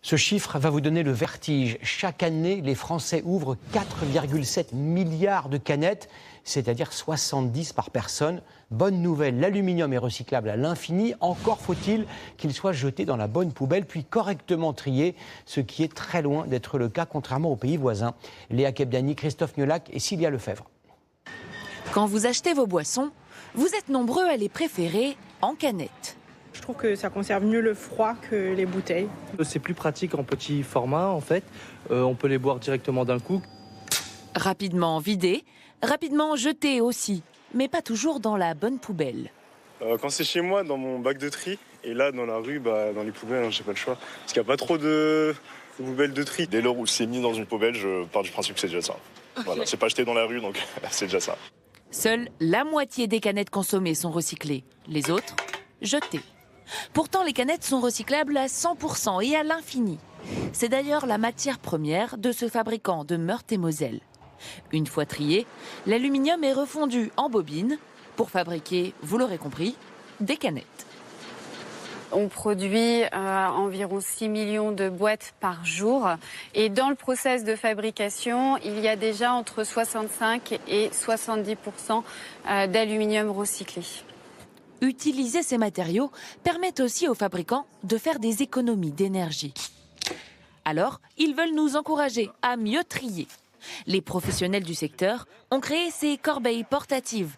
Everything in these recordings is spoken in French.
Ce chiffre va vous donner le vertige. Chaque année, les Français ouvrent 4,7 milliards de canettes, c'est-à-dire 70 par personne. Bonne nouvelle, l'aluminium est recyclable à l'infini. Encore faut-il qu'il soit jeté dans la bonne poubelle, puis correctement trié, ce qui est très loin d'être le cas, contrairement aux pays voisins. Léa Kebdani, Christophe Niolac et Sylvia Lefebvre. Quand vous achetez vos boissons, vous êtes nombreux à les préférer en canette. Je trouve que ça conserve mieux le froid que les bouteilles. C'est plus pratique en petit format en fait. On peut les boire directement d'un coup. Rapidement vidé, rapidement jeté aussi, mais pas toujours dans la bonne poubelle. Quand c'est chez moi, dans mon bac de tri, et là dans la rue, dans les poubelles, j'ai pas le choix. Parce qu'il n'y a pas trop de poubelles de tri. Dès lors où c'est mis dans une poubelle, je pars du principe que c'est déjà ça. Voilà, c'est pas jeté dans la rue, donc c'est déjà ça. Seule la moitié des canettes consommées sont recyclées, les autres jetées. Pourtant, les canettes sont recyclables à 100% et à l'infini. C'est d'ailleurs la matière première de ce fabricant de Meurthe-et-Moselle. Une fois trié, l'aluminium est refondu en bobines pour fabriquer, vous l'aurez compris, des canettes. On produit environ 6 millions de boîtes par jour. Et dans le process de fabrication, il y a déjà entre 65 et 70% d'aluminium recyclé. Utiliser ces matériaux permet aussi aux fabricants de faire des économies d'énergie. Alors, ils veulent nous encourager à mieux trier. Les professionnels du secteur ont créé ces corbeilles portatives.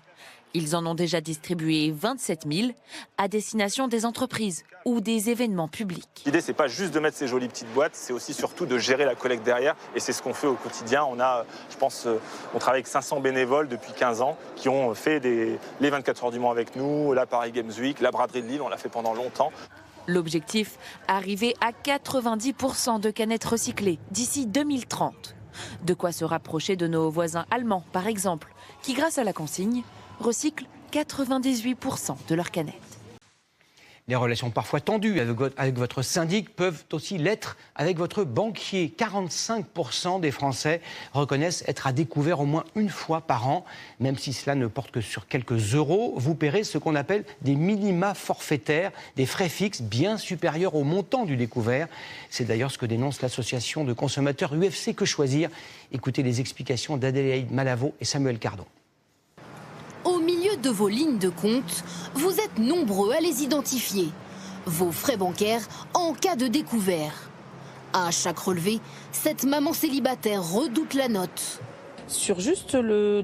Ils en ont déjà distribué 27 000 à destination des entreprises ou des événements publics. L'idée, c'est pas juste de mettre ces jolies petites boîtes, c'est aussi surtout de gérer la collecte derrière. Et c'est ce qu'on fait au quotidien. On travaille avec 500 bénévoles depuis 15 ans qui ont fait les 24 heures du Mans avec nous, la Paris Games Week, la braderie de Lille, on l'a fait pendant longtemps. L'objectif, arriver à 90% de canettes recyclées d'ici 2030. De quoi se rapprocher de nos voisins allemands, par exemple, qui, grâce à la consigne, recyclent 98% de leurs canettes. Les relations parfois tendues avec votre syndic peuvent aussi l'être avec votre banquier. 45% des Français reconnaissent être à découvert au moins une fois par an. Même si cela ne porte que sur quelques euros, vous paierez ce qu'on appelle des minima forfaitaires, des frais fixes bien supérieurs au montant du découvert. C'est d'ailleurs ce que dénonce l'association de consommateurs UFC Que Choisir. Écoutez les explications d'Adélaïde Malavo et Samuel Cardon. Au milieu de vos lignes de compte, vous êtes nombreux à les identifier. Vos frais bancaires en cas de découvert. À chaque relevé, cette maman célibataire redoute la note. Sur juste le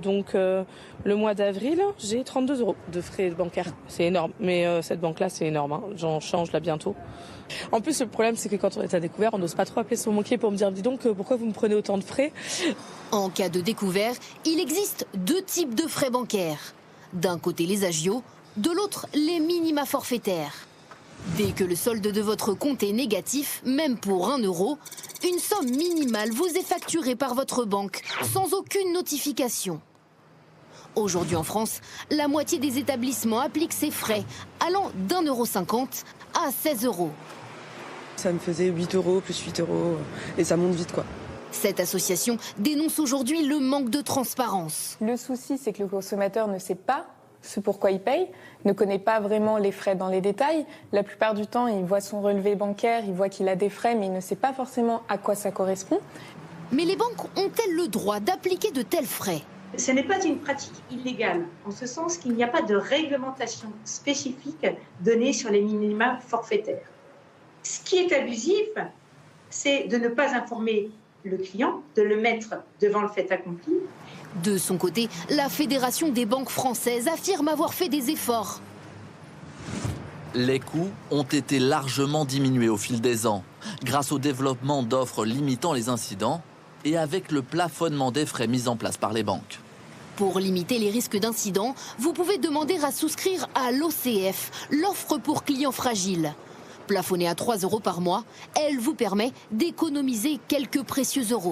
mois d'avril, j'ai 32 € de frais bancaires. C'est énorme, mais cette banque-là, c'est énorme. Hein. J'en change là bientôt. En plus, le problème, c'est que quand on est à découvert, on n'ose pas trop appeler son banquier pour me dire « Dis donc, pourquoi vous me prenez autant de frais ?» En cas de découvert, il existe deux types de frais bancaires. D'un côté les agios, de l'autre les minima forfaitaires. Dès que le solde de votre compte est négatif, même pour 1 €, une somme minimale vous est facturée par votre banque, sans aucune notification. Aujourd'hui en France, la moitié des établissements appliquent ces frais, allant d'1,50 € à 16 €. Ça me faisait 8 € plus 8 € et ça monte vite quoi. Cette association dénonce aujourd'hui le manque de transparence. Le souci, c'est que le consommateur ne sait pas ce pourquoi il paye, ne connaît pas vraiment les frais dans les détails. La plupart du temps, il voit son relevé bancaire, il voit qu'il a des frais, mais il ne sait pas forcément à quoi ça correspond. Mais les banques ont-elles le droit d'appliquer de tels frais ? Ce n'est pas une pratique illégale, en ce sens qu'il n'y a pas de réglementation spécifique donnée sur les minima forfaitaires. Ce qui est abusif, c'est de ne pas informer le client, de le mettre devant le fait accompli. De son côté, la Fédération des banques françaises affirme avoir fait des efforts. Les coûts ont été largement diminués au fil des ans, grâce au développement d'offres limitant les incidents et avec le plafonnement des frais mis en place par les banques. Pour limiter les risques d'incidents, vous pouvez demander à souscrire à l'OCF, l'offre pour clients fragiles. Plafonnée à 3 € par mois, elle vous permet d'économiser quelques précieux euros.